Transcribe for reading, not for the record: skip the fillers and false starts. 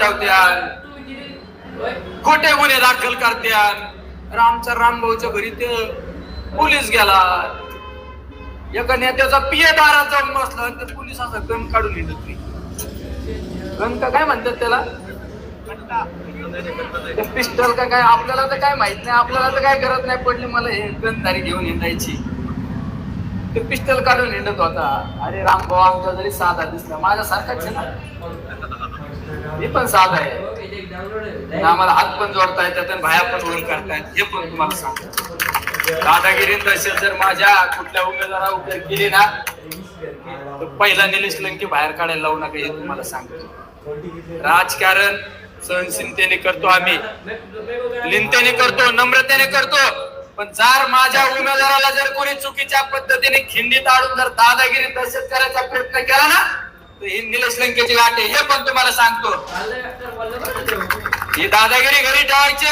पाठवत्यान, खोटे गुन्हे दाखल करत्यान. रामचा रामभाऊच्या घरी ते पोलीस गेला, एका नेत्याचा पिये दारात जाऊन बसला आणि ते पोलीस असा गन काढून हिंडत नाही. गन का काय म्हणतात त्याला, पिस्टल का काय, आपल्याला तर काय माहित नाही. आपल्याला तर काय गरज नाही पडली मला हे गनधारी घेऊन हिंडायची. ते पिस्टल काढून हिंडत होता. अरे रामभाऊ आमचा जरी साधा दिसला, माझ्यासारखाच आहे ना, मी पण साधा आहे. आम्हाला हात पण जोडता येतात आणि बाया पण वर करतायत, हे पण तुम्हाला सांगतो. दादागिरी तसेच जर माझ्या कुठल्या उमेदवारा उभे केली ना, तर पहिला निलेश लंके बाहेर काढायला लावू नका, हे तुम्हाला सांगतो. राजकारण सहनशीलतेने करतो आम्ही, लिनतेने करतो, नम्रतेने करतो. पण जर माझ्या उमेदवाराला जर कोणी चुकीच्या पद्धतीने खिंडीत आडून जर दादागिरी तसेच करायचा प्रयत्न केला ना, तर ही निलेश लंकेची गाठ आहे, हे पण तुम्हाला सांगतो. ही दादागिरी घरी ठेवायची,